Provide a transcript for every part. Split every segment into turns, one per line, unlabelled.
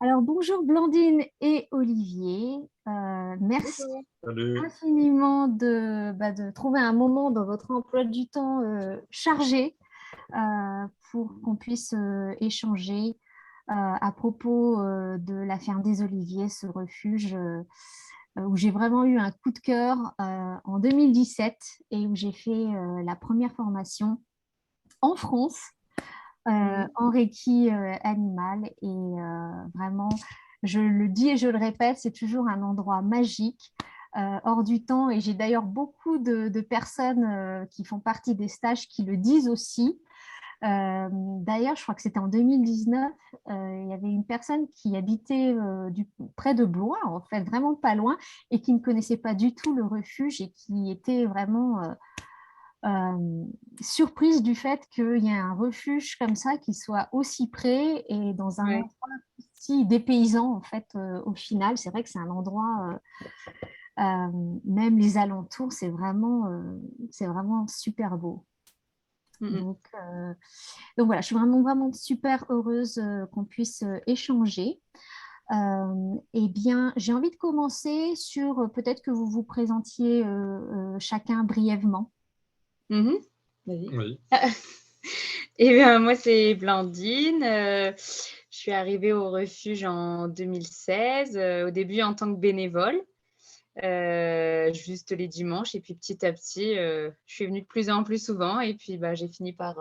Alors, bonjour Blandine et Olivier. Merci
Bonjour.
Salut.
infiniment de trouver un moment dans votre emploi du temps chargé pour qu'on puisse échanger à propos de la ferme des Oliviers, ce refuge où j'ai vraiment eu un coup de cœur en 2017 et où j'ai fait la première formation en France en Reiki animal. Et vraiment, je le dis et je le répète, c'est toujours un endroit magique, hors du temps. Et j'ai d'ailleurs beaucoup de personnes qui font partie des stages qui le disent aussi. D'ailleurs, je crois que c'était en 2019, il y avait une personne qui habitait près de Blois, en fait, vraiment pas loin, et qui ne connaissait pas du tout le refuge et qui était vraiment surprise du fait qu'il y ait un refuge comme ça qui soit aussi près et dans un
Ouais.
endroit si dépaysant en fait au final. C'est vrai que c'est un endroit, même les alentours, c'est vraiment super beau.
Mhm.
Donc, donc voilà, je suis vraiment, vraiment super heureuse qu'on puisse échanger. Eh bien, j'ai envie de commencer sur peut-être que vous vous présentiez chacun brièvement.
Mhm. Vas-y.
Oui.
Eh bien, moi, c'est Blandine. Je suis arrivée au refuge en 2016, au début en tant que bénévole, juste les dimanches. Et puis petit à petit, je suis venue de plus en plus souvent. Et puis, bah, j'ai fini par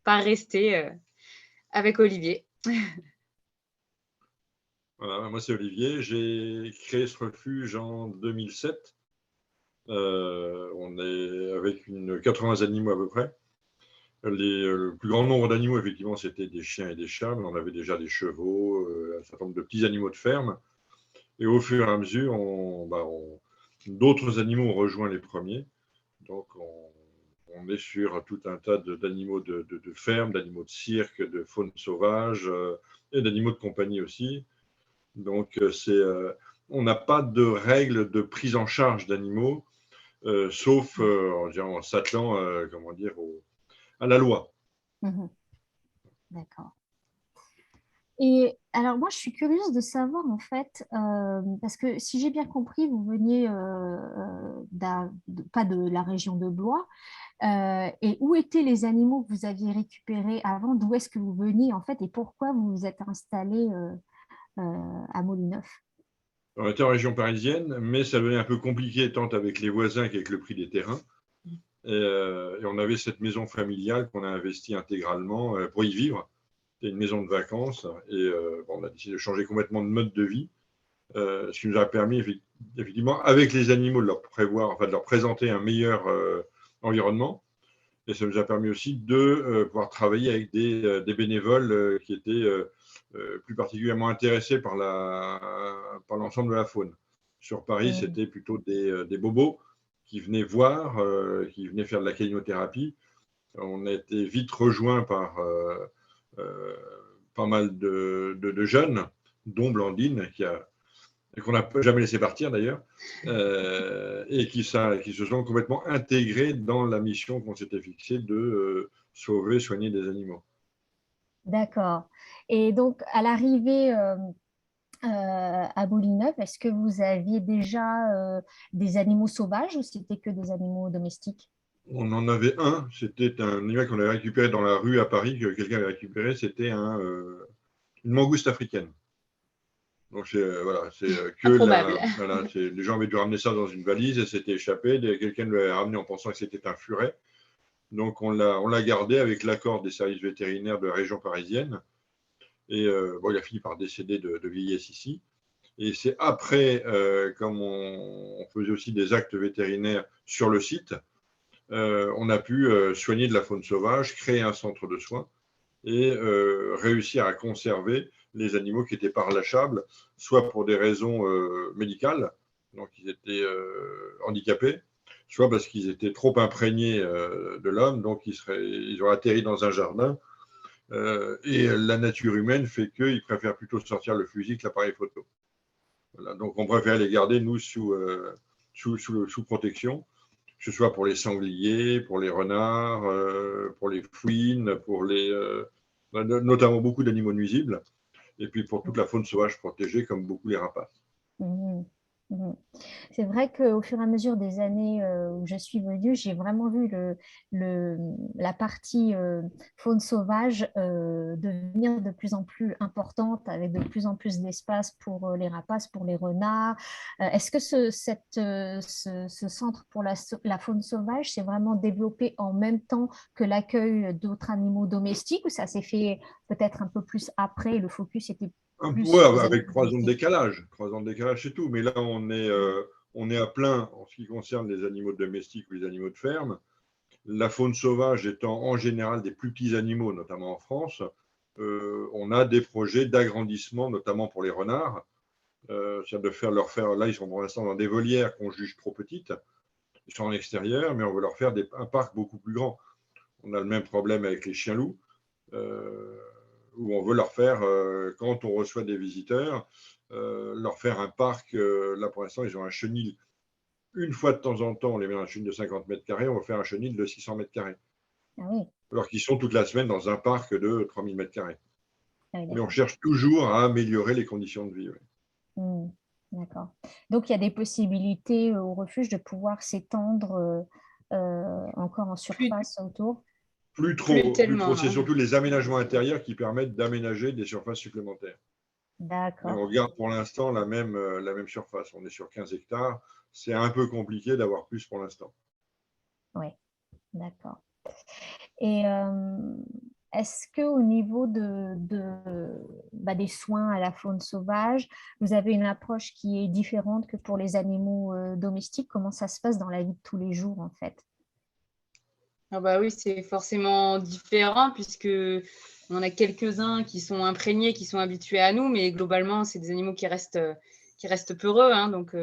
rester avec Olivier.
Voilà, moi c'est Olivier. J'ai créé ce refuge en 2007. On est avec 80 animaux à peu près. Le plus grand nombre d'animaux, effectivement, c'était des chiens et des chats, mais on avait déjà des chevaux, un certain nombre de petits animaux de ferme. Et au fur et à mesure, d'autres animaux ont rejoint les premiers. Donc on est sur tout un tas d'animaux de ferme, d'animaux de cirque, de faune sauvage et d'animaux de compagnie aussi. Donc, on n'a pas de règles de prise en charge d'animaux, sauf en s'attelant comment dire, à la loi.
Mhm. D'accord. Et alors moi, je suis curieuse de savoir en fait, parce que si j'ai bien compris, vous veniez pas de la région de Blois, et où étaient les animaux que vous aviez récupérés avant? D'où est-ce que vous veniez en fait, et pourquoi vous vous êtes installé à Molyneuf?
On était en région parisienne, mais ça devenait un peu compliqué tant avec les voisins qu'avec le prix des terrains. Et on avait cette maison familiale qu'on a investie intégralement pour y vivre. C'était une maison de vacances et on a décidé de changer complètement de mode de vie. Ce qui nous a permis effectivement, avec les animaux, de leur prévoir, enfin de leur présenter un meilleur environnement. Et ça nous a permis aussi de pouvoir travailler avec des bénévoles qui étaient plus particulièrement intéressés par l'ensemble de la faune. Sur Paris,
Mm.
c'était plutôt des bobos qui venaient voir, qui venaient faire de la caninothérapie. On a été vite rejoints par euh, pas mal de jeunes, dont Blandine, qu'on n'a jamais laissé partir d'ailleurs, et qui se sont complètement intégrés dans la mission qu'on s'était fixée de sauver, soigner des animaux.
D'accord. Et donc, à l'arrivée à Molyneuf, est-ce que vous aviez déjà des animaux sauvages ou c'était que des animaux domestiques?
On en avait un, c'était un animal qu'on avait récupéré dans la rue à Paris, que quelqu'un avait récupéré, c'était une mangouste africaine. Donc voilà, c'est
Improbable.
voilà, les gens avaient dû ramener ça dans une valise et c'était échappé. Quelqu'un l'avait ramené en pensant que c'était un furet. Donc on l'a gardé avec l'accord des services vétérinaires de la région parisienne. Et il a fini par décéder de vieillesse ici. Et c'est après, comme on faisait aussi des actes vétérinaires sur le site, on a pu soigner de la faune sauvage, créer un centre de soins et réussir à conserver les animaux qui étaient pas relâchables, soit pour des raisons médicales, donc ils étaient handicapés, soit parce qu'ils étaient trop imprégnés de l'homme, donc ils ont atterri dans un jardin. Et la nature humaine fait qu'ils préfèrent plutôt sortir le fusil que l'appareil photo. Voilà, donc on préfère les garder, nous, sous protection, que ce soit pour les sangliers, pour les renards, pour les fouines, notamment beaucoup d'animaux nuisibles. Et puis pour toute la faune sauvage protégée, comme beaucoup les rapaces.
Mhm. Mhm. C'est vrai qu'au fur et à mesure des années où je suis venue, j'ai vraiment vu la partie faune sauvage devenir de plus en plus importante, avec de plus en plus d'espace pour les rapaces, pour les renards. Est-ce que ce centre pour la faune sauvage s'est vraiment développé en même temps que l'accueil d'autres animaux domestiques, ou ça s'est fait peut-être un peu plus après, le focus était plus
Ouais,
sur les
avec
animaux
3 ans de
domestiques?
décalage. 3 ans de décalage, c'est tout. Mais là, on est à plein en ce qui concerne les animaux domestiques ou les animaux de ferme. La faune sauvage étant en général des plus petits animaux, notamment en France, on a des projets d'agrandissement, notamment pour les renards. C'est de là, ils sont pour l'instant dans des volières qu'on juge trop petites. Ils sont en extérieur, mais on veut leur faire un parc beaucoup plus grand. On a le même problème avec les chiens-loups. Où on veut leur faire, quand on reçoit des visiteurs, leur faire un parc. Là, pour l'instant, ils ont un chenil. Une fois de temps en temps, on les met dans un chenil de 50 mètres carrés, on va faire un chenil de 600 mètres carrés.
Ah oui,
Alors qu'ils sont toute la semaine dans un parc de 3000 mètres carrés.
ah oui,
Mais on
d'accord.
cherche toujours à améliorer les conditions de vie. Oui.
Hmm, d'accord. Donc, il y a des possibilités au refuge de pouvoir s'étendre encore en
Plus,
surface autour.
Plus
plus
trop, plus
tellement,
trop. C'est
non.
surtout les aménagements intérieurs qui permettent d'aménager des surfaces supplémentaires. Mais
D'accord.
on garde pour l'instant la même surface. On est sur 15 hectares. C'est un peu compliqué d'avoir plus pour l'instant.
Oui, d'accord. Et est-ce qu'au niveau des soins à la faune sauvage, vous avez une approche qui est différente que pour les animaux domestiques? Comment ça se passe dans la vie de tous les jours, en fait?
Ah bah oui, c'est forcément différent puisque on a quelques-uns qui sont imprégnés, qui sont habitués à nous, mais globalement, c'est des animaux qui restent peureux, hein, donc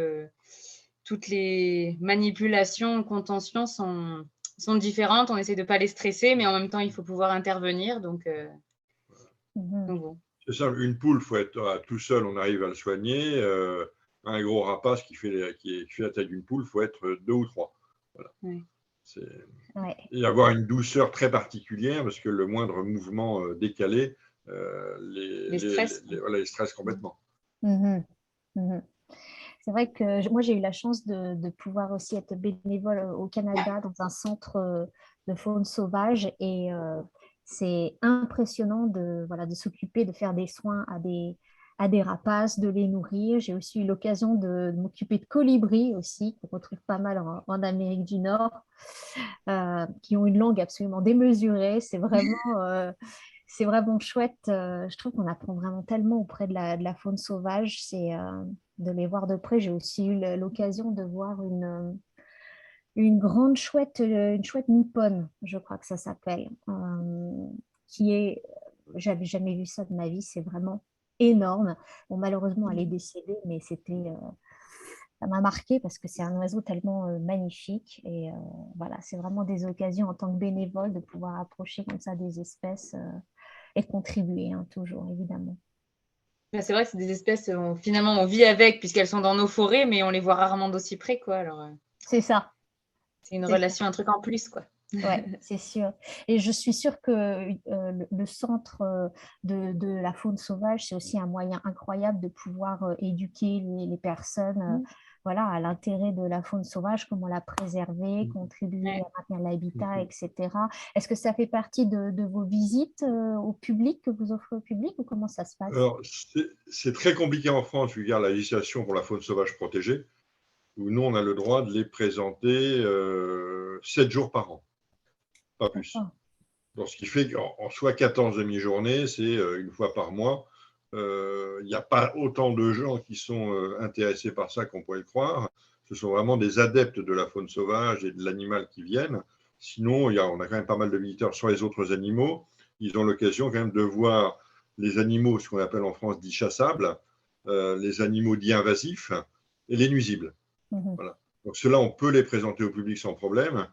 toutes les manipulations, contentions sont différentes. On essaie de ne pas les stresser, mais en même temps, il faut pouvoir intervenir.
Mhm.
Donc bon.
C'est ça, une poule, il faut être tout seul, on arrive à le soigner. Un gros rapace qui fait la taille d'une poule, il faut être 2 ou 3. Voilà.
Ouais.
Ouais.
Et avoir une douceur très particulière, parce que le moindre mouvement décalé
Les stress.
les stresse complètement.
Mhm. Mhm. C'est vrai que moi, j'ai eu la chance de pouvoir aussi être bénévole au Canada dans un centre de faune sauvage, et c'est impressionnant voilà, de s'occuper, de faire des soins à des rapaces, de les nourrir. J'ai aussi eu l'occasion de m'occuper de colibris aussi, qu'on retrouve pas mal en Amérique du Nord, qui ont une langue absolument démesurée. C'est vraiment chouette. Je trouve qu'on apprend vraiment tellement auprès de la faune sauvage. C'est de les voir de près. J'ai aussi eu l'occasion de voir une chouette nippone, je crois que ça s'appelle, qui est, j'avais jamais vu ça de ma vie. C'est vraiment énorme. Bon, malheureusement, elle est décédée, mais ça m'a marqué parce que c'est un oiseau tellement magnifique. Et voilà, c'est vraiment des occasions en tant que bénévole de pouvoir approcher comme ça des espèces et contribuer, hein, toujours, évidemment.
C'est vrai que c'est des espèces, finalement, on vit avec puisqu'elles sont dans nos forêts, mais on les voit rarement d'aussi près, quoi. Alors,
C'est ça,
c'est une
c'est ça.
relation, un truc en plus, quoi.
Ouais, c'est sûr. Et je suis sûre que le centre de la faune sauvage, c'est aussi un moyen incroyable de pouvoir éduquer les personnes voilà, à l'intérêt de la faune sauvage, comment la préserver, contribuer
Ouais.
à maintenir l'habitat, etc. Est-ce que ça fait partie de vos visites au public, que vous offrez au public, ou comment ça se passe?
Alors, c'est très compliqué en France, vu qu'il y a la législation pour la faune sauvage protégée, où nous, on a le droit de les présenter 7 jours par an, pas plus.
D'accord.
Donc, ce qui fait qu'en soit 14 demi-journées, c'est une fois par mois. Il n'y a pas autant de gens qui sont intéressés par ça qu'on pourrait le croire. Ce sont vraiment des adeptes de la faune sauvage et de l'animal qui viennent. Sinon, on a quand même pas mal de visiteurs sur les autres animaux. Ils ont l'occasion quand même de voir les animaux, ce qu'on appelle en France dits chassables, les animaux dits invasifs et les nuisibles.
Mhm.
Voilà. Donc ceux-là, on peut les présenter au public sans problème.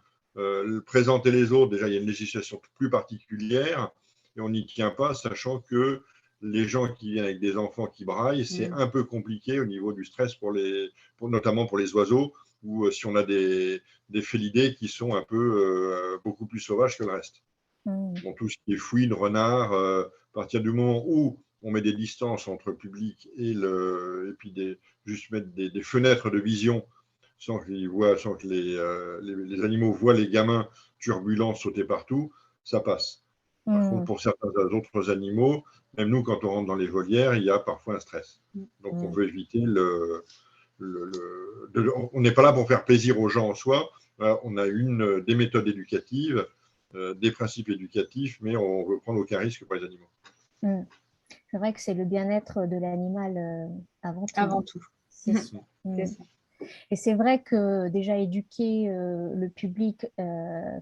Présenter les autres, déjà, il y a une législation plus particulière et on n'y tient pas, sachant que les gens qui viennent avec des enfants qui braillent, c'est un peu compliqué au niveau du stress, notamment pour les oiseaux, ou si on a des félidés qui sont un peu beaucoup plus sauvages que le reste.
Mhm.
Bon, tout ce qui est fouine, renard, à partir du moment où on met des distances entre le public et puis juste mettre des fenêtres de vision sans que les animaux voient les gamins turbulents sauter partout, ça passe. Par contre, pour certains autres animaux, même nous, quand on rentre dans les volières, il y a parfois un stress. Donc, on veut éviter on n'est pas là pour faire plaisir aux gens en soi. On a des méthodes éducatives, des principes éducatifs, mais on ne veut prendre aucun risque pour les animaux.
C'est vrai que c'est le bien-être de l'animal avant tout.
Avant tout.
C'est sûr.
C'est ça.
Et c'est vrai que déjà éduquer le public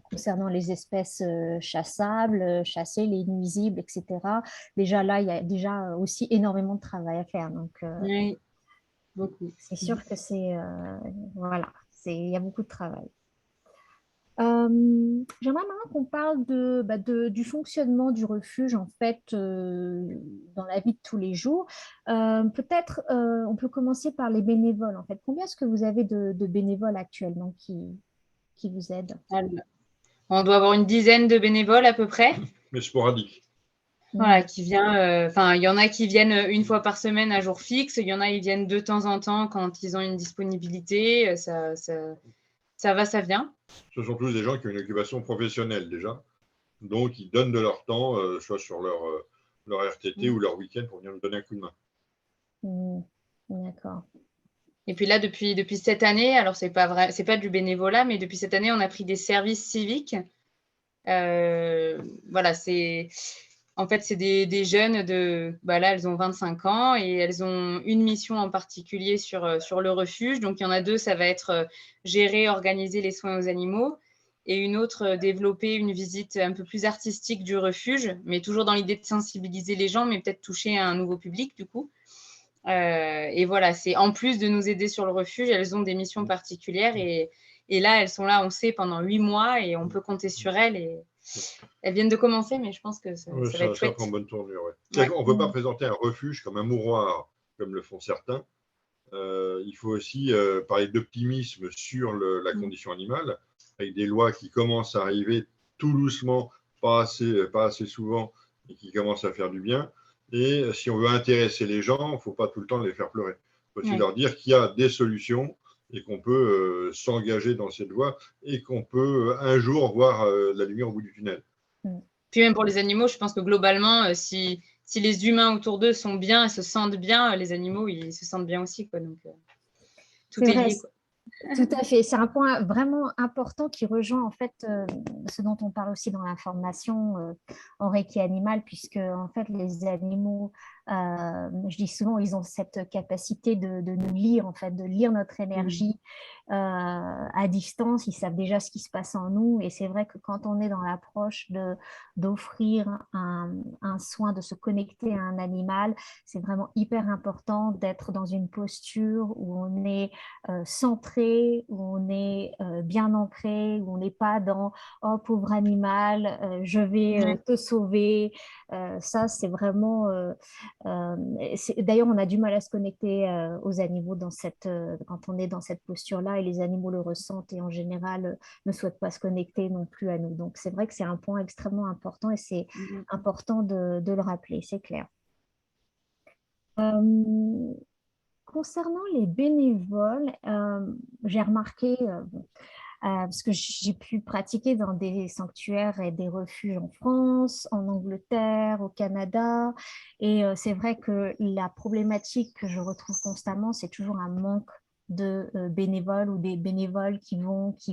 concernant les espèces chassables, chassées, les nuisibles, etc. Déjà là, il y a déjà aussi énormément de travail à faire. Donc,
oui, beaucoup.
C'est sûr que voilà, il y a beaucoup de travail. J'aimerais maintenant qu'on parle du fonctionnement du refuge en fait dans la vie de tous les jours. Peut-être on peut commencer par les bénévoles en fait. Combien est-ce que vous avez de bénévoles actuellement qui vous aident?
Alors, on doit avoir une dizaine de bénévoles à peu près.
Mais sporadique.
Voilà, il y en a qui viennent une fois par semaine à jour fixe. Il y en a qui viennent de temps en temps quand ils ont une disponibilité. Ça va, ça vient.
Ce sont tous des gens qui ont une occupation professionnelle déjà. Donc, ils donnent de leur temps, soit sur leur RTT ou leur week-end pour venir nous donner un coup de main.
D'accord.
Et puis là, depuis cette année, alors c'est pas du bénévolat, mais depuis cette année, on a pris des services civiques. Voilà, en fait, c'est des jeunes là, elles ont 25 ans et elles ont une mission en particulier sur le refuge. Donc, il y en a deux, ça va être gérer, organiser les soins aux animaux. Et une autre, développer une visite un peu plus artistique du refuge, mais toujours dans l'idée de sensibiliser les gens, mais peut-être toucher un nouveau public, du coup. Et voilà, c'est en plus de nous aider sur le refuge, elles ont des missions particulières. Et là, elles sont là, on sait, pendant 8 mois et on peut compter sur elles. Et elles viennent de commencer, mais je pense que ça va être chouette.
Ça prend bonne tournure. Ouais. On ne peut pas présenter un refuge comme un mouroir, comme le font certains. Il faut aussi parler d'optimisme sur la condition animale, avec des lois qui commencent à arriver tout doucement, pas assez souvent, et qui commencent à faire du bien. Et si on veut intéresser les gens, il ne faut pas tout le temps les faire pleurer. Il faut aussi leur dire qu'il y a des solutions et qu'on peut s'engager dans cette voie et qu'on peut un jour voir la lumière au bout du tunnel.
Puis même pour les animaux, je pense que globalement, si les humains autour d'eux sont bien et se sentent bien, les animaux, ils se sentent bien aussi, quoi. Donc, tout est lié, quoi.
Tout à fait. C'est un point vraiment important qui rejoint en fait ce dont on parle aussi dans la formation en Reiki animal, puisque en fait les animaux, je dis souvent, ils ont cette capacité de nous lire, en fait, de lire notre énergie à distance. Ils savent déjà ce qui se passe en nous, et c'est vrai que quand on est dans l'approche d'offrir un soin, de se connecter à un animal, c'est vraiment hyper important d'être dans une posture où on est centré, où on est bien ancré, où on n'est pas dans « oh pauvre animal, je vais te sauver ». Ça, c'est vraiment… D'ailleurs, on a du mal à se connecter aux animaux quand on est dans cette posture-là, et les animaux le ressentent et en général ne souhaitent pas se connecter non plus à nous. Donc, c'est vrai que c'est un point extrêmement important et c'est important de le rappeler, c'est clair. Concernant les bénévoles, j'ai remarqué, parce que j'ai pu pratiquer dans des sanctuaires et des refuges en France, en Angleterre, au Canada, et c'est vrai que la problématique que je retrouve constamment, c'est toujours un manque de bénévoles ou des bénévoles qui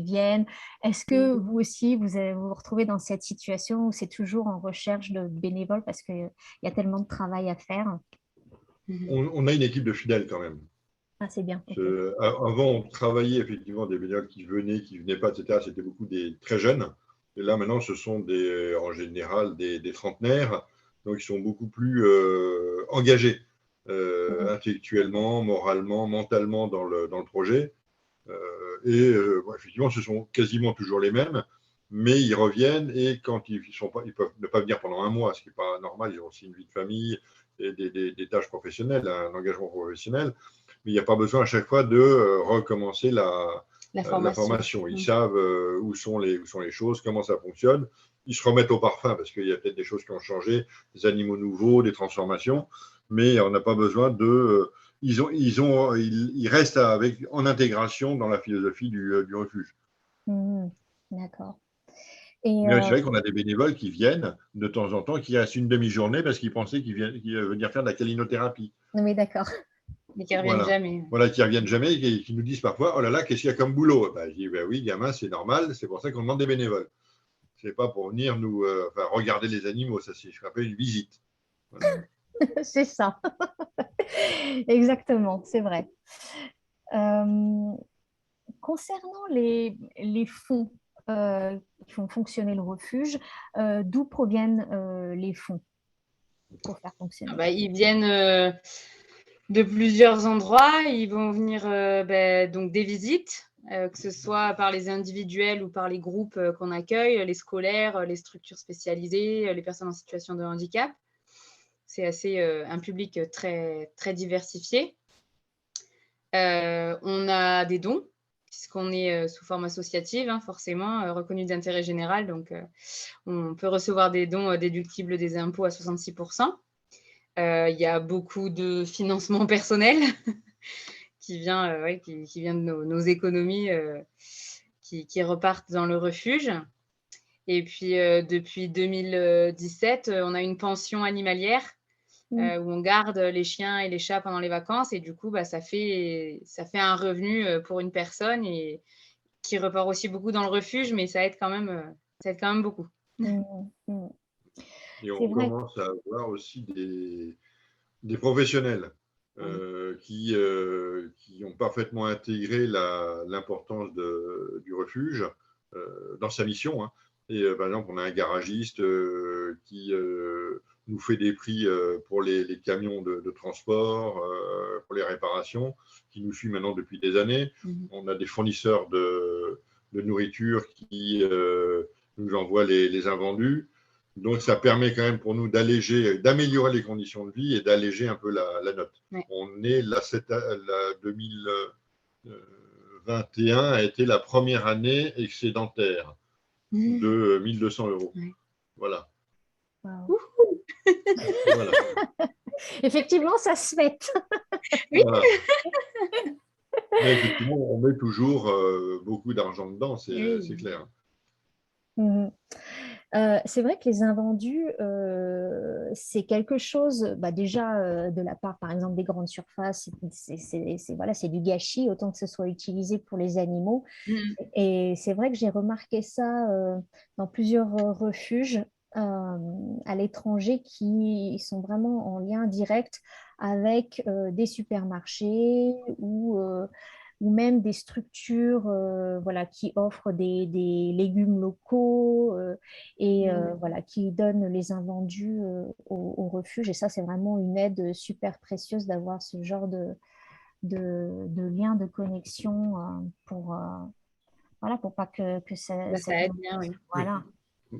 viennent. Est-ce que vous aussi, vous vous retrouvez dans cette situation où c'est toujours en recherche de bénévoles parce qu'il y a tellement de travail à faire?
On a une équipe de fidèles quand même.
Ah, c'est bien. Okay.
Avant, on travaillait effectivement des bénévoles qui venaient pas, etc. C'était beaucoup des très jeunes. Et là, maintenant, ce sont en général des trentenaires. Donc, ils sont beaucoup plus engagés intellectuellement, moralement, mentalement dans le projet. Effectivement, ce sont quasiment toujours les mêmes, mais ils reviennent et quand ils peuvent ne pas venir pendant un mois, ce qui n'est pas normal. Ils ont aussi une vie de famille et des tâches professionnelles, un engagement professionnel. Mais il n'y a pas besoin à chaque fois de recommencer
La
la
formation.
formation. Ils savent où sont les choses, comment ça fonctionne. Ils se remettent au parfum parce qu'il y a peut-être des choses qui ont changé, des animaux nouveaux, des transformations, mais on n'a pas besoin de. Ils restent en intégration dans la philosophie du refuge.
D'accord. Et
Mais c'est vrai qu'on a des bénévoles qui viennent de temps en temps, qui restent une demi-journée parce qu'ils pensaient qu'ils venir faire de la calinothérapie.
oui, d'accord.
Mais qui ne reviennent jamais.
Voilà, qui ne reviennent jamais et qui nous disent parfois, oh là là, qu'est-ce qu'il y a comme boulot? Je dis, ben oui, gamin, c'est normal, c'est pour ça qu'on demande des bénévoles. Ce n'est pas pour venir nous regarder les animaux, ça c'est ce qu'on appelle une visite. Voilà.
C'est ça. Exactement, c'est vrai. Concernant les fonds qui font fonctionner le refuge, d'où proviennent les fonds pour faire fonctionner?
Ils viennent de plusieurs endroits. Ils vont venir donc des visites, que ce soit par les individuels ou par les groupes qu'on accueille, les scolaires, les structures spécialisées, les personnes en situation de handicap. C'est assez un public très, très diversifié. On a des dons, puisqu'on est sous forme associative, forcément, reconnue d'intérêt général. Donc, on peut recevoir des dons déductibles des impôts à 66%. Il y a beaucoup de financement personnel qui vient de nos économies qui repartent dans le refuge. Et puis, depuis 2017, on a une pension animalière où on garde les chiens et les chats pendant les vacances. Et du coup, ça fait un revenu pour une personne et qui repart aussi beaucoup dans le refuge, mais ça aide quand même beaucoup.
Et on commence à avoir aussi des professionnels qui ont parfaitement intégré l'importance du refuge dans sa mission. Et par exemple, on a un garagiste qui nous fait des prix pour les camions de transport, pour les réparations, qui nous suit maintenant depuis des années. On a des fournisseurs de nourriture qui nous envoient les invendus. Donc, ça permet quand même pour nous d'améliorer les conditions de vie et d'alléger un peu la note.
Ouais.
On est là, 2021 a été la première année excédentaire de 1 200 €.
Ouais.
Voilà.
Wow.
Voilà.
Effectivement, ça se fête.
Oui.
Voilà. Mais effectivement, on met toujours beaucoup d'argent dedans, c'est clair.
C'est vrai que les invendus, c'est quelque chose, déjà de la part, par exemple, des grandes surfaces, c'est du gâchis, autant que ce soit utilisé pour les animaux. Et c'est vrai que j'ai remarqué ça dans plusieurs refuges à l'étranger qui sont vraiment en lien direct avec des supermarchés ou même des structures qui offrent des légumes locaux et qui donnent les invendus au refuge. Et ça, c'est vraiment une aide super précieuse d'avoir ce genre de lien de connexion pour pas que ça
aide bien, oui.
Voilà.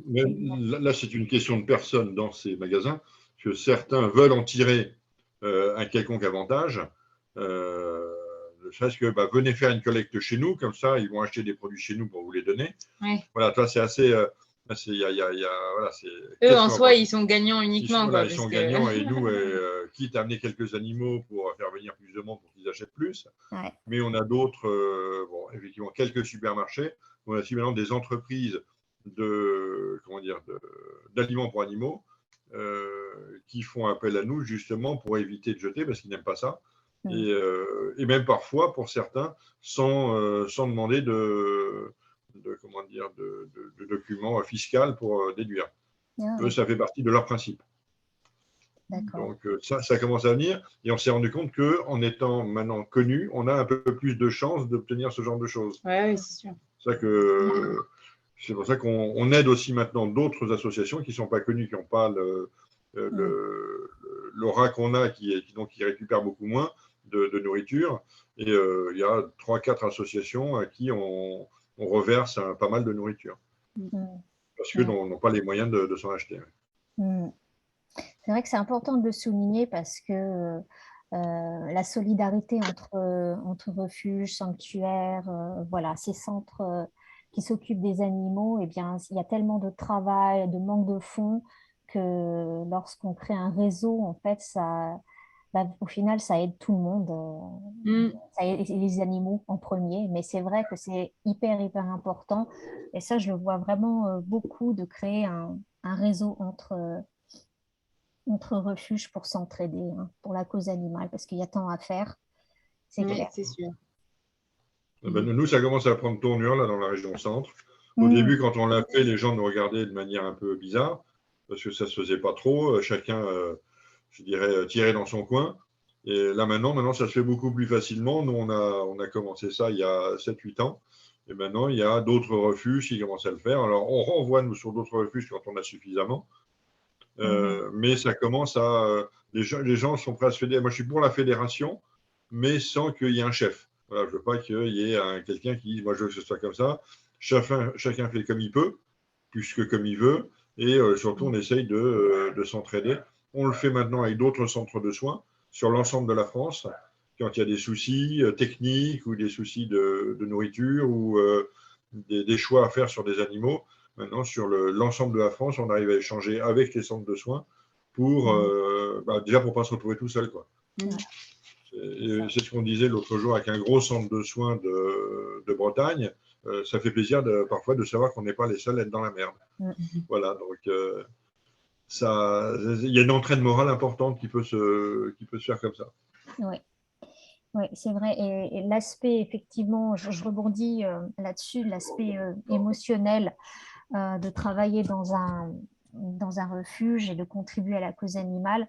Mais là, c'est une question de personnes dans ces magasins, que certains veulent en tirer un quelconque avantage. Ne serait-ce que venez faire une collecte chez nous, comme ça, ils vont acheter des produits chez nous pour vous les donner.
Ouais.
Voilà, toi, c'est assez.
Eux, en soi, ils sont gagnants uniquement.
Ils sont gagnants et nous, quitte à amener quelques animaux pour faire venir plus de monde pour qu'ils achètent plus.
Ouais.
Mais on a d'autres, effectivement, quelques supermarchés. On a aussi maintenant des entreprises d'aliments pour animaux qui font appel à nous justement pour éviter de jeter parce qu'ils n'aiment pas ça. Et même parfois, pour certains, sans demander de documents fiscaux pour déduire. Eux, ça fait partie de leur principe. Donc ça commence à venir et on s'est rendu compte qu'en étant maintenant connu, on a un peu plus de chances d'obtenir ce genre de choses.
Oui, c'est sûr.
C'est pour ça qu'on aide aussi maintenant d'autres associations qui ne sont pas connues, qui n'ont pas l'aura qu'on a, qui récupèrent beaucoup moins de nourriture. Et il y a 3-4 associations à qui on reverse pas mal de nourriture. Parce qu'ils n'ont pas les moyens de s'en acheter.
C'est vrai que c'est important de le souligner parce que la solidarité entre refuges, sanctuaires, voilà, ces centres qui s'occupent des animaux, eh bien, il y a tellement de travail, de manque de fonds que lorsqu'on crée un réseau, en fait, au final, ça aide tout le monde.
Mm.
Ça aide les animaux en premier, mais c'est vrai que c'est hyper important. Et ça, je le vois vraiment beaucoup de créer un réseau entre refuges pour s'entraider, hein, pour la cause animale, parce qu'il y a tant à faire, c'est
Oui,
clair.
c'est sûr.
Nous, ça commence à prendre tournure là, dans la région centre. Au
Mm.
début, quand on l'a fait, les gens nous regardaient de manière un peu bizarre, parce que ça ne se faisait pas trop. Chacun, je dirais, tirait dans son coin. Et là, maintenant, ça se fait beaucoup plus facilement. Nous, on a commencé ça il y a 7-8 ans. Et maintenant, il y a d'autres refuges qui commencent à le faire. Alors, on renvoie, nous, sur d'autres refuges quand on a suffisamment. Mais ça commence à. Les gens sont prêts à se fédérer. Moi, je suis pour la fédération, mais sans qu'il y ait un chef. Voilà, je ne veux pas qu'il y ait quelqu'un qui dise moi, je veux que ce soit comme ça. Chacun fait comme il peut, plus que comme il veut. Et surtout, on essaye de s'entraider. On le fait maintenant avec d'autres centres de soins sur l'ensemble de la France. Quand il y a des soucis techniques ou des soucis de nourriture ou des choix à faire sur des animaux, maintenant, sur l'ensemble de la France, on arrive à échanger avec les centres de soins pour, déjà pour ne pas se retrouver tout seul, quoi. C'est ce qu'on disait l'autre jour avec un gros centre de soins de Bretagne. Ça fait plaisir parfois de savoir qu'on n'est pas les seuls à être dans la merde. Voilà, donc il y a une entraide morale importante qui peut se faire comme ça.
Oui. Oui, c'est vrai. Et l'aspect, effectivement, je rebondis là-dessus, l'aspect émotionnel de travailler dans un refuge et de contribuer à la cause animale.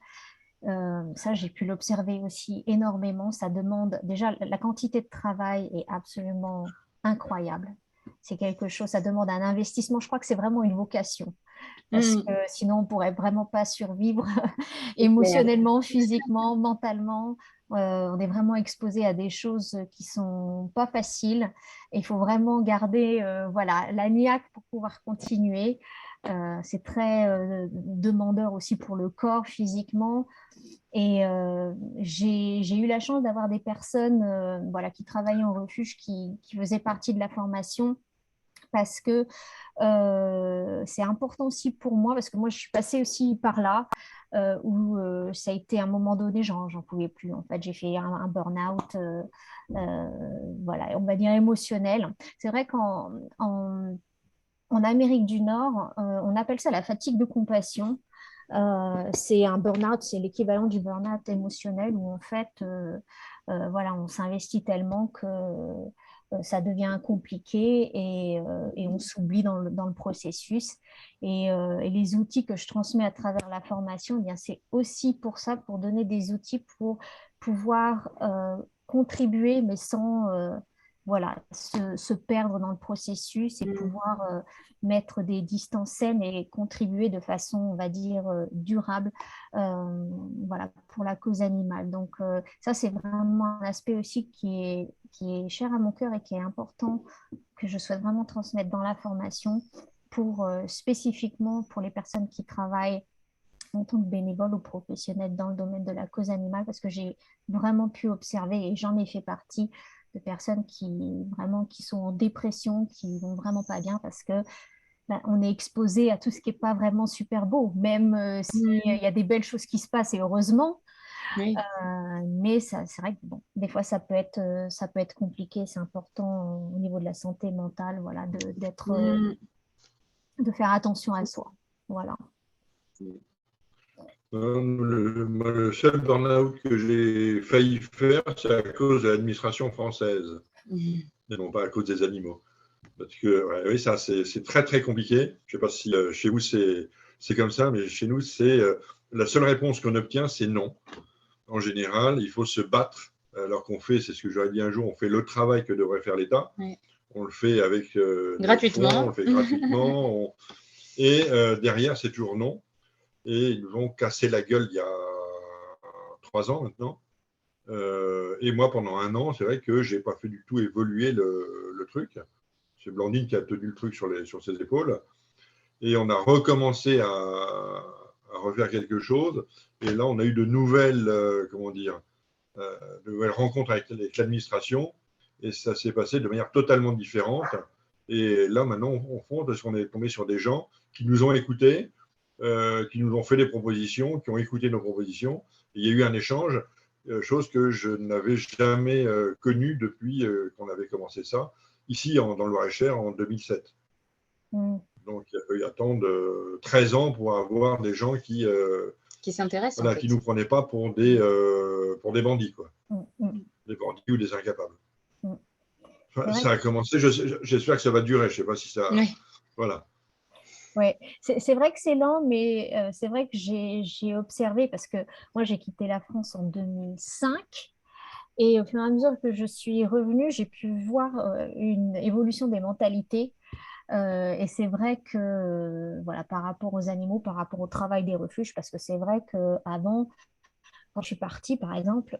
Ça, j'ai pu l'observer aussi énormément. Ça demande, déjà, la quantité de travail est absolument incroyable. C'est quelque chose, ça demande un investissement. Je crois que c'est vraiment une vocation. Parce que sinon, on ne pourrait vraiment pas survivre émotionnellement, physiquement, mentalement. On est vraiment exposé à des choses qui sont pas faciles. Et il faut vraiment garder voilà, la niaque pour pouvoir continuer. C'est très demandeur aussi pour le corps physiquement. Et j'ai eu la chance d'avoir des personnes voilà, qui travaillaient en refuge, qui faisaient partie de la formation parce que c'est important aussi pour moi, parce que moi, je suis passée aussi par là, où ça a été à un moment donné, j'en pouvais plus. En fait, j'ai fait un burn-out, voilà, on va dire émotionnel. C'est vrai en Amérique du Nord, on appelle ça la fatigue de compassion. C'est un burn-out, c'est l'équivalent du burn-out émotionnel où en fait, voilà, on s'investit tellement que ça devient compliqué et on s'oublie dans le processus. Et les outils que je transmets à travers la formation, eh bien, c'est aussi pour ça, pour donner des outils pour pouvoir contribuer, mais sans voilà, se perdre dans le processus et pouvoir mettre des distances saines et contribuer de façon, on va dire, durable voilà, pour la cause animale. Donc ça, c'est vraiment un aspect aussi qui est cher à mon cœur et qui est important, que je souhaite vraiment transmettre dans la formation pour spécifiquement pour les personnes qui travaillent en tant que bénévole ou professionnel dans le domaine de la cause animale, parce que j'ai vraiment pu observer, et j'en ai fait partie, de personnes qui sont en dépression, qui vont vraiment pas bien parce que on est exposé à tout ce qui n'est pas vraiment super beau, même s'il y a des belles choses qui se passent, et heureusement.
Oui.
Mais c'est vrai que bon, des fois, ça peut être compliqué. C'est important au niveau de la santé mentale, voilà, de faire attention à soi. Voilà.
Le seul burn-out que j'ai failli faire, c'est à cause de l'administration française, mais non pas à cause des animaux. Parce que ouais, oui, ça c'est très très compliqué. Je ne sais pas si chez vous c'est comme ça, mais chez nous c'est la seule réponse qu'on obtient, c'est non. En général, il faut se battre. Alors qu'on fait, c'est ce que j'aurais dit un jour, on fait le travail que devrait faire l'État.
Oui.
On le fait avec
gratuitement.
Fonds, on le fait gratuitement. Et derrière, c'est toujours non. Et ils nous ont cassé la gueule il y a 3 ans maintenant. Et moi, pendant 1 an, c'est vrai que je n'ai pas fait du tout évoluer le truc. C'est Blandine qui a tenu le truc sur ses épaules. Et on a recommencé à refaire quelque chose. Et là, on a eu de nouvelles, comment dire, de nouvelles rencontres avec l'administration, et ça s'est passé de manière totalement différente. Et là, maintenant, on fonde parce qu'on est tombé sur des gens qui nous ont écoutés, qui nous ont fait des propositions, qui ont écouté nos propositions. Et il y a eu un échange, chose que je n'avais jamais connue depuis qu'on avait commencé ça, ici dans le Loir-et-Cher en 2007. Donc, il a fallu attendre 13 ans pour avoir des gens qui
s'intéressent.
Voilà,
en fait.
qui ne nous prenaient pas pour des bandits, quoi. Des bandits ou des incapables. Enfin, ça a commencé, j'espère que ça va durer, je ne sais pas si ça…
Oui.
Voilà.
Oui, c'est vrai que c'est lent, mais c'est vrai que j'ai observé, parce que moi j'ai quitté la France en 2005, et au fur et à mesure que je suis revenue, j'ai pu voir une évolution des mentalités. Et c'est vrai que voilà, par rapport aux animaux, par rapport au travail des refuges, parce que c'est vrai qu'avant, quand je suis partie, par exemple,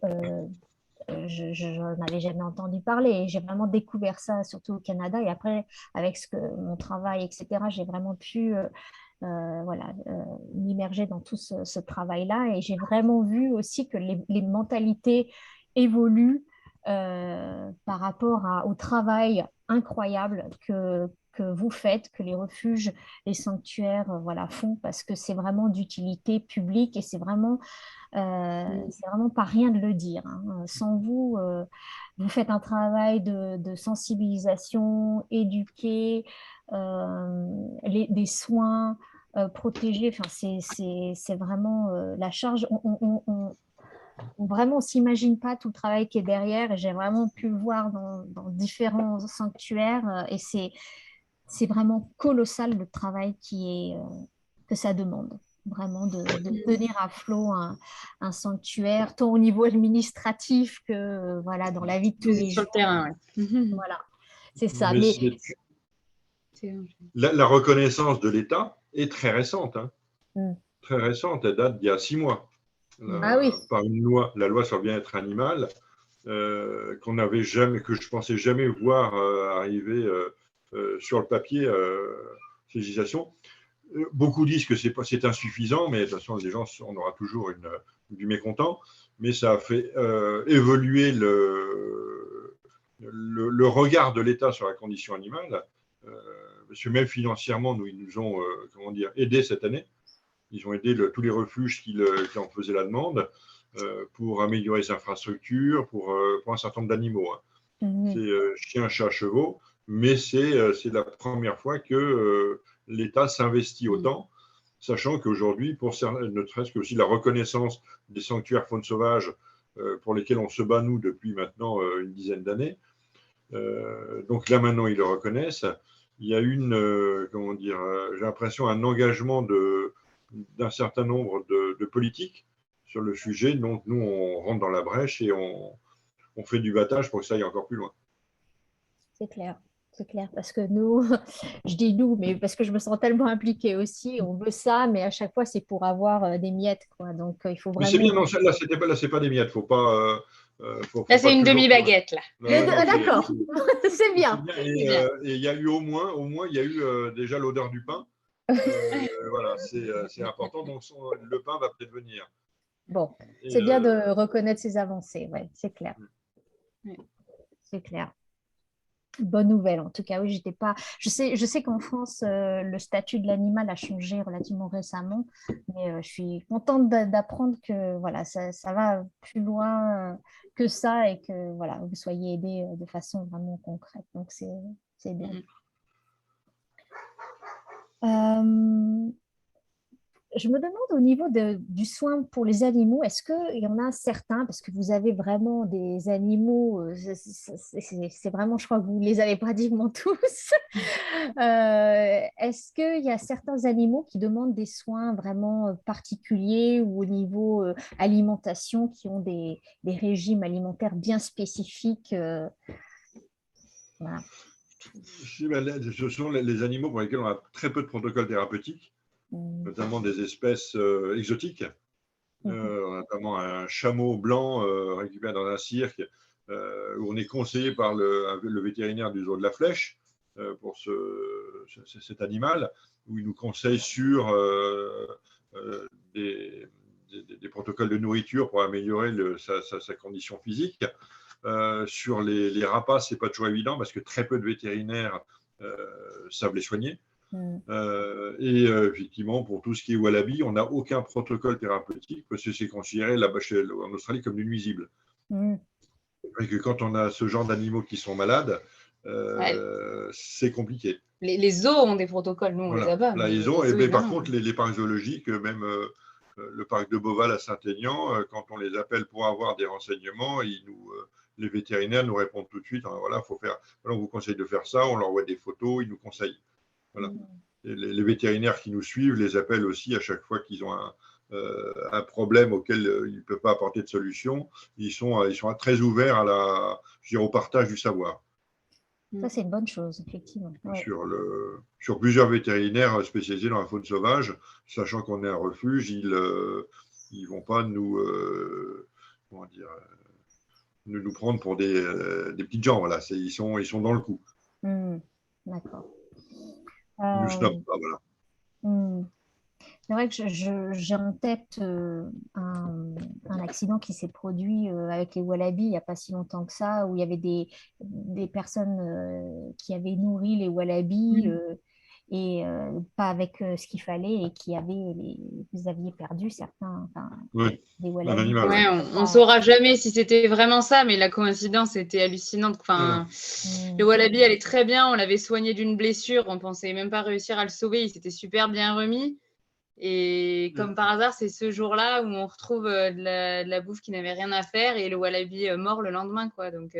je n'en avais jamais entendu parler. Et j'ai vraiment découvert ça, surtout au Canada. Et après, avec mon travail, etc., j'ai vraiment pu voilà, m'immerger dans tout ce travail-là. Et j'ai vraiment vu aussi que les mentalités évoluent par rapport au travail incroyable que vous faites, que les refuges, les sanctuaires voilà, font, parce que c'est vraiment d'utilité publique et c'est vraiment pas rien de le dire. Hein. Sans vous, vous faites un travail de sensibilisation, éduquer, des soins, protéger. Enfin, c'est vraiment la charge. Vraiment, on s'imagine pas tout le travail qui est derrière. Et j'ai vraiment pu le voir dans différents sanctuaires. Et c'est vraiment colossal le travail que ça demande. Vraiment de tenir à flot un sanctuaire, tant au niveau administratif que voilà, dans la vie de tous les
Sur
jours.
le terrain, oui.
Voilà, c'est ça.
Mais
Mais
la reconnaissance de l'État est très récente. Hein.
Mm.
Très récente, elle date d'il y a 6 mois.
Ah oui.
Par une loi, la loi sur le bien-être animal, qu'on n'avait jamais, que je pensais jamais voir arriver sur le papier, ces législations. Beaucoup disent que c'est insuffisant, mais de toute façon, les gens, on aura toujours du mécontent. Mais ça a fait évoluer le regard de l'État sur la condition animale. Parce que même financièrement, ils nous ont aidés cette année. Ils ont aidé tous les refuges qui en faisaient la demande pour améliorer les infrastructures, pour un certain nombre d'animaux. Hein. C'est chiens, chats, chevaux, mais c'est la première fois que l'État s'investit autant, sachant qu'aujourd'hui, ne serait-ce que aussi la reconnaissance des sanctuaires faune sauvage pour lesquels on se bat, nous, depuis maintenant une dizaine d'années. Donc là, maintenant, ils le reconnaissent. Il y a j'ai l'impression, un engagement d'un certain nombre de politiques sur le sujet. Donc, nous, on rentre dans la brèche et on fait du battage pour que ça aille encore plus loin.
C'est clair, parce que nous, je dis nous, mais parce que je me sens tellement impliquée aussi, on veut ça, mais à chaque fois, c'est pour avoir des miettes, quoi. Donc, il faut
Mais c'est bien,
vraiment…
non, là, c'est pas des miettes, faut pas… faut
Là,
pas
c'est une
toujours…
demi-baguette, là.
D'accord, c'est bien.
Et il y a eu au moins, il y a eu déjà l'odeur du pain. Voilà, c'est important, donc le pain va peut-être venir.
Bon,
Et,
c'est bien de reconnaître ces avancées, ouais, c'est clair.
Ouais.
C'est clair. Bonne nouvelle, en tout cas, oui, j'étais pas… Je sais qu'en France, le statut de l'animal a changé relativement récemment, mais je suis contente d'apprendre que voilà, ça va plus loin que ça et que voilà, vous soyez aidés de façon vraiment concrète. Donc, c'est bien. Je me demande au niveau du soin pour les animaux, est-ce qu'il y en a certains, parce que vous avez vraiment des animaux, c'est vraiment, je crois que vous les avez pratiquement tous. Est-ce qu'il y a certains animaux qui demandent des soins vraiment particuliers ou au niveau alimentation, qui ont des régimes alimentaires bien spécifiques voilà.
Ce sont les animaux pour lesquels on a très peu de protocoles thérapeutiques, notamment des espèces exotiques, notamment un chameau blanc récupéré dans un cirque, où on est conseillé par le vétérinaire du zoo de la Flèche pour cet animal, où il nous conseille sur des des protocoles de nourriture pour améliorer sa condition physique. Sur les rapaces, ce n'est pas toujours évident parce que très peu de vétérinaires savent les soigner. Effectivement, pour tout ce qui est wallaby, on n'a aucun protocole thérapeutique parce que c'est considéré là-bas en Australie comme du nuisible. Et que quand on a ce genre d'animaux qui sont malades, c'est compliqué.
Les zoos ont des protocoles, nous on les a pas.
Là, ils ont, mais par contre, les parcs zoologiques, même le parc de Beauval à Saint-Aignan, quand on les appelle pour avoir des renseignements, les vétérinaires nous répondent tout de suite, voilà, on vous conseille de faire ça, on leur envoie des photos, ils nous conseillent. Voilà. Et les vétérinaires qui nous suivent les appellent aussi à chaque fois qu'ils ont un problème auquel ils ne peuvent pas apporter de solution. Ils sont très ouverts au partage du savoir.
Ça, c'est une bonne chose, effectivement. Ouais.
Sur plusieurs vétérinaires spécialisés dans la faune sauvage, sachant qu'on est un refuge, ils ne vont pas nous prendre pour des petites gens. Voilà. Ils sont dans le coup.
D'accord.
Ils nous snobent pas, voilà.
C'est vrai que j'ai en tête un accident qui s'est produit avec les wallabies il n'y a pas si longtemps que ça, où il y avait des personnes qui avaient nourri les wallabies et pas avec ce qu'il fallait et vous aviez perdu certains des wallabies.
Ouais, on ne saura jamais si c'était vraiment ça, mais la coïncidence était hallucinante. Enfin, le wallaby allait très bien, on l'avait soigné d'une blessure, on ne pensait même pas réussir à le sauver, il s'était super bien remis. Et comme par hasard, c'est ce jour-là où on retrouve de la bouffe qui n'avait rien à faire et le wallaby mort le lendemain, quoi. Donc,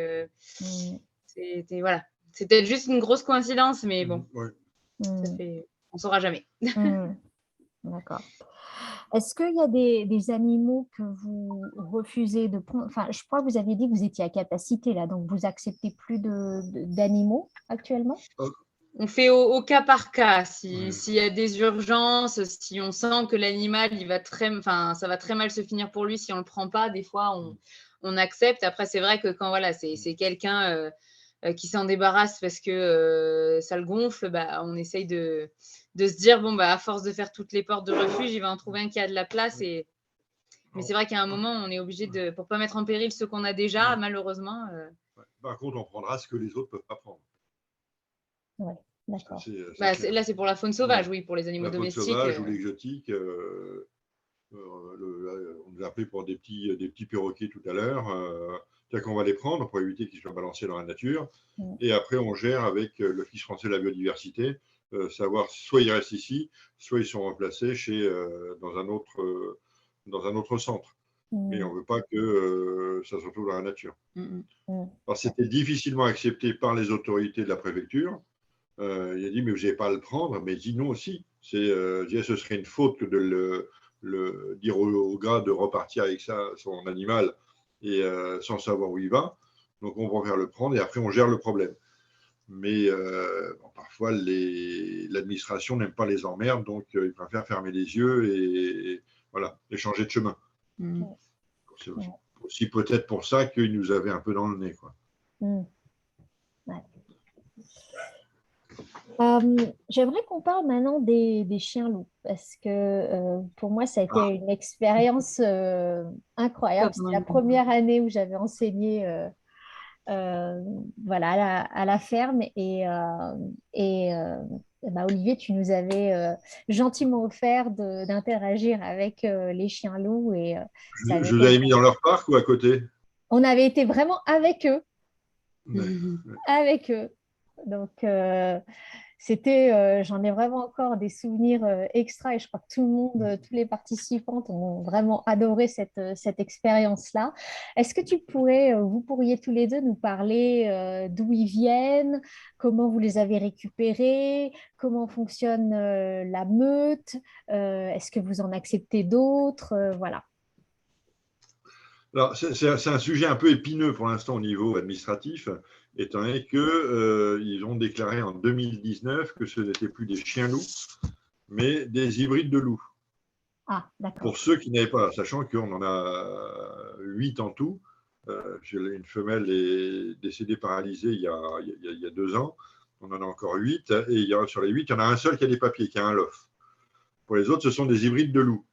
voilà. C'est peut-être juste une grosse coïncidence, mais bon, on ne saura jamais.
D'accord. Est-ce qu'il y a des animaux que vous refusez de prendre? Enfin, je crois que vous aviez dit que vous étiez à capacité, là, donc vous acceptez plus d'animaux actuellement?
On fait au cas par cas. S'il y a des urgences, si on sent que l'animal, ça va très mal se finir pour lui si on ne le prend pas, des fois, on accepte. Après, c'est vrai que quand voilà, c'est quelqu'un qui s'en débarrasse parce que ça le gonfle, on essaye de se dire, bon, à force de faire toutes les portes de refuge, il va en trouver un qui a de la place. Mais c'est vrai qu'à un moment, on est obligé pour ne pas mettre en péril ce qu'on a déjà, malheureusement.
Par contre, on prendra ce que les autres ne peuvent pas prendre.
Ouais, d'accord.
Là, c'est pour la faune sauvage, oui, pour les animaux domestiques.
La faune sauvage ou l'exotique, on nous a appelé pour des petits perroquets tout à l'heure. C'est-à-dire qu'on va les prendre pour éviter qu'ils soient balancés dans la nature. Et après, on gère avec l'Office français de la biodiversité, savoir soit ils restent ici, soit ils sont remplacés dans un autre centre. Mais on ne veut pas que ça se retrouve dans la nature. Alors, c'était difficilement accepté par les autorités de la préfecture. Il a dit, mais vous n'allez pas à le prendre. Mais il dit non aussi. Ce serait une faute que de le dire au gars de repartir avec son animal et sans savoir où il va. Donc, on va faire le prendre et après, on gère le problème. Mais parfois, l'administration n'aime pas les emmerdes, donc ils préfèrent fermer les yeux et changer de chemin. C'est aussi peut-être pour ça qu'ils nous avaient un peu dans le nez, quoi.
J'aimerais qu'on parle maintenant des chiens-loups parce que pour moi, ça a été une expérience incroyable. C'était la première année où j'avais enseigné à la ferme et Olivier, tu nous avais gentiment offert d'interagir avec les chiens-loups.
Je vous avais mis dans leur parc ou à côté?
On avait été vraiment avec eux. Avec eux. Donc, j'en ai vraiment encore des souvenirs extra et je crois que tout le monde, tous les participants ont vraiment adoré cette expérience-là. Est-ce que vous pourriez tous les deux nous parler d'où ils viennent, comment vous les avez récupérés, comment fonctionne la meute, est-ce que vous en acceptez d'autres, voilà.
Alors, c'est un sujet un peu épineux pour l'instant au niveau administratif, étant donné qu'ils ont déclaré en 2019 que ce n'étaient plus des chiens-loups, mais des hybrides de loups.
Ah, d'accord.
Pour ceux qui n'avaient pas, sachant qu'on en a 8 en tout. Une femelle est décédée paralysée il y a 2 ans. On en a encore 8. Et sur les 8, il y en a un seul qui a des papiers, qui a un LOF. Pour les autres, ce sont des hybrides de loups.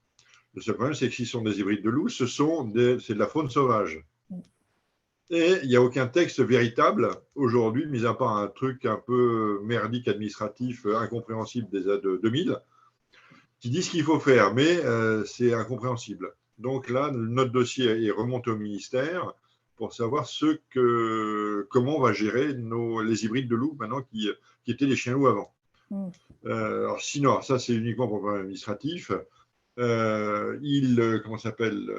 Le seul problème, c'est que s'ils sont des hybrides de loups, c'est de la faune sauvage. Et il n'y a aucun texte véritable aujourd'hui, mis à part un truc un peu merdique, administratif, incompréhensible des années 2000, qui dit ce qu'il faut faire, mais c'est incompréhensible. Donc là, notre dossier est remonté au ministère pour savoir comment on va gérer les hybrides de loups maintenant qui étaient des chiens loups avant. Alors, sinon, ça c'est uniquement pour le problème administratif. Comment s'appelle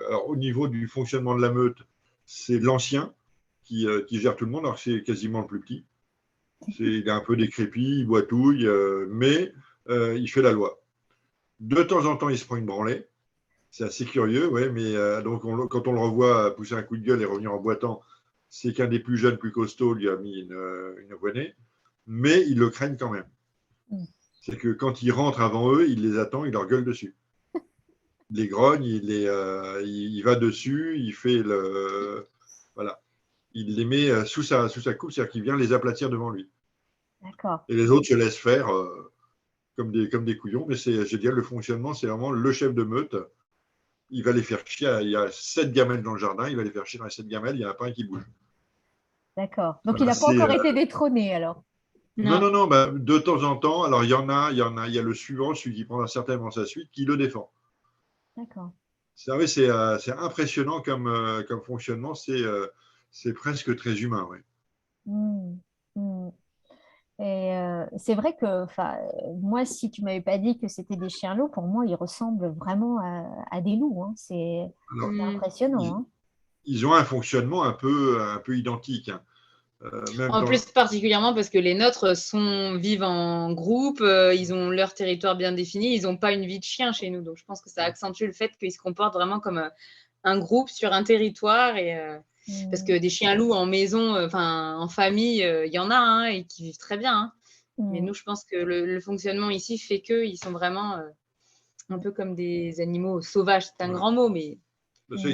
alors, au niveau du fonctionnement de la meute, c'est l'ancien qui gère tout le monde, alors que c'est quasiment le plus petit. Il est un peu décrépit, il boitouille, mais il fait la loi. De temps en temps, il se prend une branlée. C'est assez curieux, ouais, mais donc quand on le revoit pousser un coup de gueule et revenir en boitant, c'est qu'un des plus jeunes, plus costauds, lui a mis une avoinée, mais ils le craignent quand même. C'est que quand il rentre avant eux, il les attend, il leur gueule dessus. Il les grogne, il va dessus, il fait voilà. Il les met sous sa coupe, c'est-à-dire qu'il vient les aplatir devant lui.
D'accord.
Et les autres se laissent faire comme des couillons, mais je veux dire, le fonctionnement, c'est vraiment le chef de meute. Il va les faire chier. Il y a 7 gamelles dans le jardin, il va les faire chier dans les 7 gamelles, il n'y en a pas un qui bouge.
D'accord. Donc,
Voilà,
il n'a pas encore été détrôné, alors.
Non, bah, de temps en temps, alors il y a le suivant, celui qui prendra certainement sa suite, qui le défend.
D'accord.
C'est impressionnant comme fonctionnement, c'est presque très humain, oui.
Et c'est vrai que moi, si tu ne m'avais pas dit que c'était des chiens loups, pour moi, ils ressemblent vraiment à des loups. Hein. C'est impressionnant. Hein.
Ils ont un fonctionnement un peu identique. Hein.
En plus, particulièrement parce que les nôtres vivent en groupe, ils ont leur territoire bien défini, ils n'ont pas une vie de chien chez nous. Donc, je pense que ça accentue le fait qu'ils se comportent vraiment comme un groupe sur un territoire. Parce que des chiens loups en maison, en famille, il y en a hein, et qui vivent très bien. Hein. Mais nous, je pense que le fonctionnement ici fait qu'ils sont vraiment un peu comme des animaux sauvages. C'est un grand mot, mais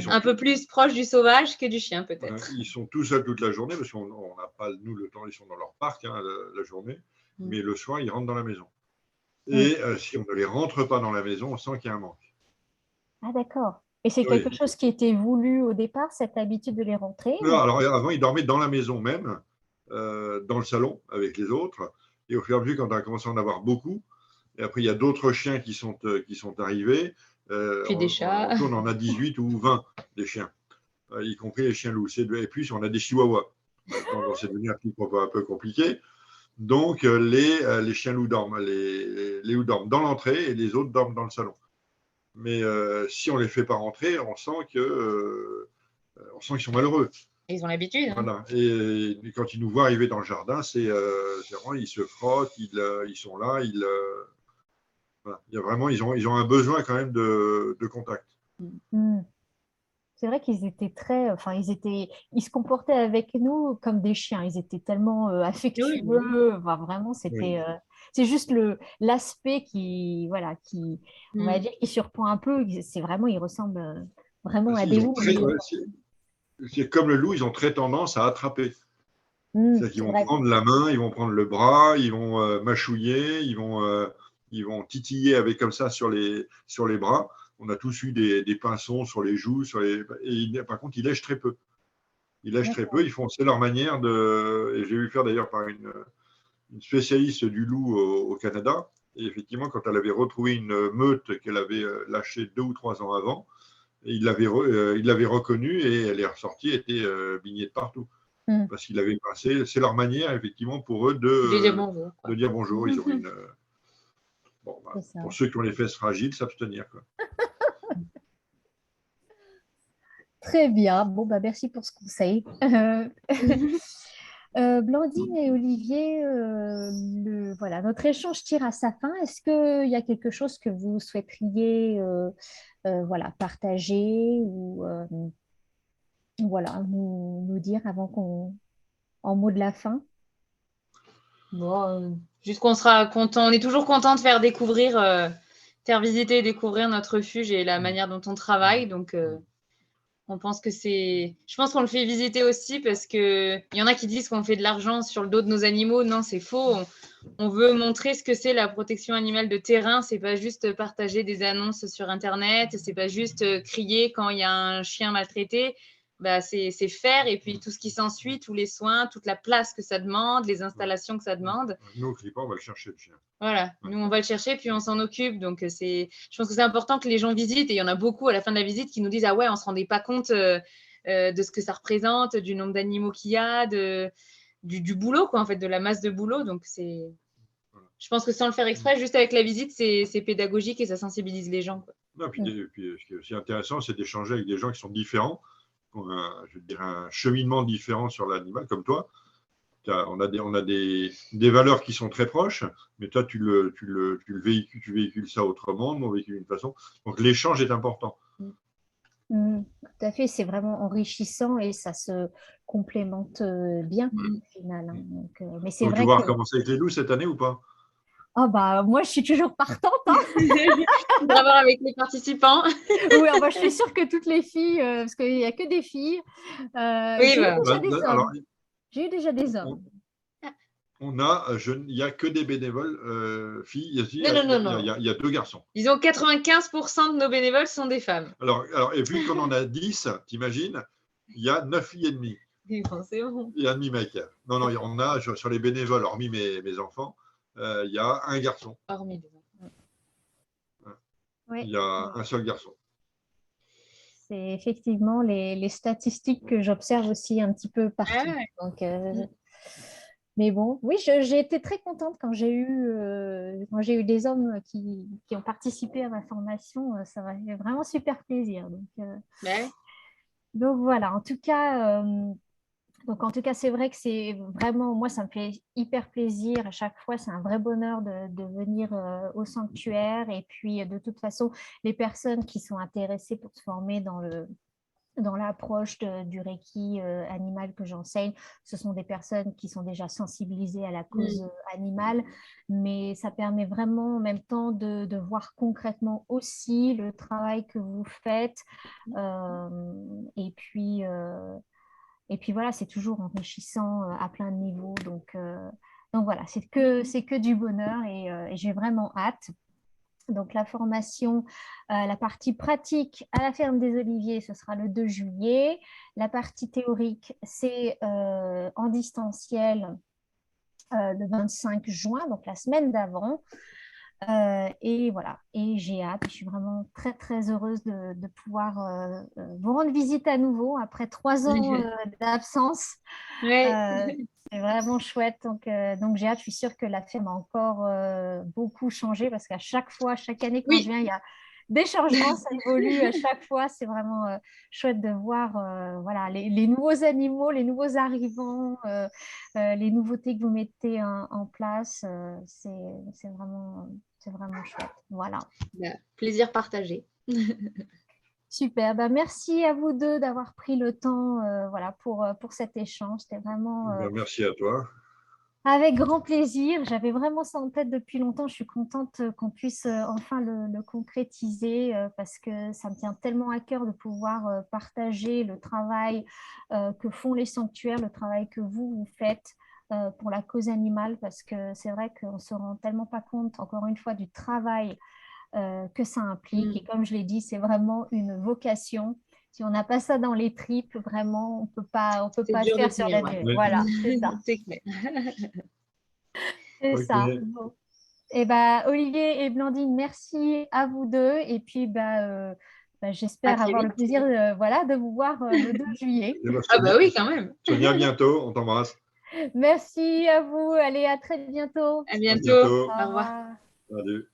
un peu plus proche du sauvage que du chien, peut-être.
Ils sont tout seuls toute la journée, parce qu'on n'a pas, nous, le temps, ils sont dans leur parc hein, la journée, mais le soir, ils rentrent dans la maison. Et si on ne les rentre pas dans la maison, on sent qu'il y a un manque.
Ah, d'accord. Et c'est quelque chose qui était voulu au départ, cette habitude de les rentrer?
Non, alors avant, ils dormaient dans la maison même, dans le salon, avec les autres. Et au fur et à mesure, quand on a commencé à en avoir beaucoup, et après, il y a d'autres chiens qui sont arrivés.
Puis des chats.
On en a 18 ou 20 des chiens, y compris les chiens loups. Et puis, on a des chihuahuas. Maintenant, c'est devenu un peu compliqué. Donc, les chiens loups dorment, les loups dorment dans l'entrée et les autres dorment dans le salon. Mais si on ne les fait pas rentrer, on sent qu'ils sont malheureux.
Ils ont l'habitude. Hein.
Voilà. Et quand ils nous voient arriver dans le jardin, c'est vraiment, ils se frottent, ils sont là, voilà. Il y a vraiment, ils ont un besoin quand même de contact.
C'est vrai qu'ils étaient ils se comportaient avec nous comme des chiens. Ils étaient tellement affectueux. Oui. Enfin, vraiment, c'est juste l'aspect on va dire, qui surprend un peu. C'est vraiment, ils ressemblent vraiment à des loups.
C'est comme le loup, ils ont très tendance à attraper. C'est-à-dire qu'ils vont prendre la main, ils vont prendre le bras, ils vont mâchouiller, ils vont titiller avec comme ça sur les bras. On a tous eu des pinçons sur les joues, par contre, ils lèchent très peu. Ils lèchent très peu, c'est leur manière de. Et j'ai vu faire d'ailleurs par une spécialiste du loup au Canada. Et effectivement, quand elle avait retrouvé une meute qu'elle avait lâchée 2 ou 3 ans avant, il l'avait reconnue et elle est ressortie, elle était bignée de partout. Parce qu'il avait pincé. C'est leur manière, effectivement, pour eux de dire bonjour. Ils ont une. Pour ceux qui ont les fesses fragiles, s'abstenir.
Très bien. Bon, merci pour ce conseil. Blandine et Olivier, notre échange tire à sa fin. Est-ce qu'il y a quelque chose que vous souhaiteriez partager ou nous dire avant en mot de la fin?
Bon, juste qu'on sera content. On est toujours content de faire visiter et découvrir notre refuge et la manière dont on travaille. Donc, je pense qu'on le fait visiter aussi parce qu'il y en a qui disent qu'on fait de l'argent sur le dos de nos animaux. Non, c'est faux. on veut montrer ce que c'est la protection animale de terrain. C'est pas juste partager des annonces sur Internet, c'est pas juste crier quand il y a un chien maltraité. Bah, c'est faire, et puis tout ce qui s'ensuit, tous les soins, toute la place que ça demande, les installations que ça demande.
Nous, au CRIPA, on va le chercher, le chien.
Voilà, nous, on va le chercher, puis on s'en occupe. Donc, je pense que c'est important que les gens visitent, et il y en a beaucoup à la fin de la visite qui nous disent « Ah ouais, on ne se rendait pas compte de ce que ça représente, du nombre d'animaux qu'il y a, du boulot, quoi, en fait, de la masse de boulot. » Donc, je pense que sans le faire exprès, juste avec la visite, c'est pédagogique et ça sensibilise les gens, quoi.
Non, puis ce qui est aussi intéressant, c'est d'échanger avec des gens qui sont différents, qui ont je dirais, un cheminement différent sur l'animal, comme toi. On a des valeurs qui sont très proches, mais toi, tu véhicules ça autrement, nous, on véhicule d'une façon. Donc, l'échange est important.
Tout à fait, c'est vraiment enrichissant et ça se complémente bien au final. Hein. Donc, mais c'est vrai
tu vas recommencer avec les loups cette année ou pas?
Oh bah, moi, je suis toujours partante. Hein.
On va voir avec les participants.
Oui, bah, je suis sûre que toutes les filles, parce qu'il n'y a que des filles. Oui, j'ai eu déjà des hommes.
Il n'y a que des bénévoles filles. Il y a 2 garçons.
Disons 95% de nos bénévoles sont des femmes.
Alors, et vu qu'on en a 10, t'imagines, il y a 9 filles et demie.
C'est bon.
Et un demi-mec. Non, on a sur les bénévoles, hormis mes enfants, il y a un garçon.
Hormis les enfants.
Oui.
Il y a un seul garçon.
C'est effectivement les statistiques que j'observe aussi un petit peu partout. Ouais. Donc, mais bon, oui, j'ai été très contente quand j'ai eu des hommes qui ont participé à ma formation. Ça m'a fait vraiment super plaisir. Donc voilà, en tout cas, c'est vrai que c'est vraiment, moi, ça me fait hyper plaisir. À chaque fois, c'est un vrai bonheur de venir au sanctuaire. Et puis, de toute façon, les personnes qui sont intéressées pour se former dans l'approche du Reiki animal que j'enseigne, ce sont des personnes qui sont déjà sensibilisées à la cause animale, mais ça permet vraiment en même temps de voir concrètement aussi le travail que vous faites. Et puis voilà, c'est toujours enrichissant à plein de niveaux. Donc voilà, c'est que du bonheur et j'ai vraiment hâte. Donc la formation, la partie pratique à la ferme des Oliviers, ce sera le 2 juillet. La partie théorique, c'est en distanciel le 25 juin, donc la semaine d'avant. Et voilà, et j'ai hâte, je suis vraiment très très heureuse de pouvoir vous rendre visite à nouveau après 3 ans d'absence. C'est vraiment chouette, donc j'ai hâte. Je suis sûre que la ferme a encore beaucoup changé parce qu'à chaque fois, chaque année quand je viens, il y a des changements, ça évolue à chaque fois. C'est vraiment chouette de voir voilà, les nouveaux animaux, les nouveaux arrivants, les nouveautés que vous mettez en place. C'est vraiment chouette. Voilà.
Plaisir partagé.
Super. Merci à vous deux d'avoir pris le temps voilà, pour cet échange. C'était vraiment…
merci à toi.
Avec grand plaisir. J'avais vraiment ça en tête depuis longtemps. Je suis contente qu'on puisse enfin le concrétiser parce que ça me tient tellement à cœur de pouvoir partager le travail que font les sanctuaires, le travail que vous faites pour la cause animale, parce que c'est vrai qu'on ne se rend tellement pas compte, encore une fois, du travail que ça implique. Et comme je l'ai dit, c'est vraiment une vocation. Si on n'a pas ça dans les tripes, vraiment, on peut pas le faire sur la durée. Voilà, c'est ça.
C'est clair.
C'est ça. Bon. Et Olivier et Blandine, merci à vous deux. Et puis, j'espère avoir le plaisir de vous voir le 2 juillet.
Oui, quand même.
Sonia, à bientôt. On t'embrasse.
Merci à vous. Allez, à très bientôt.
À bientôt.
Au revoir.
Salut.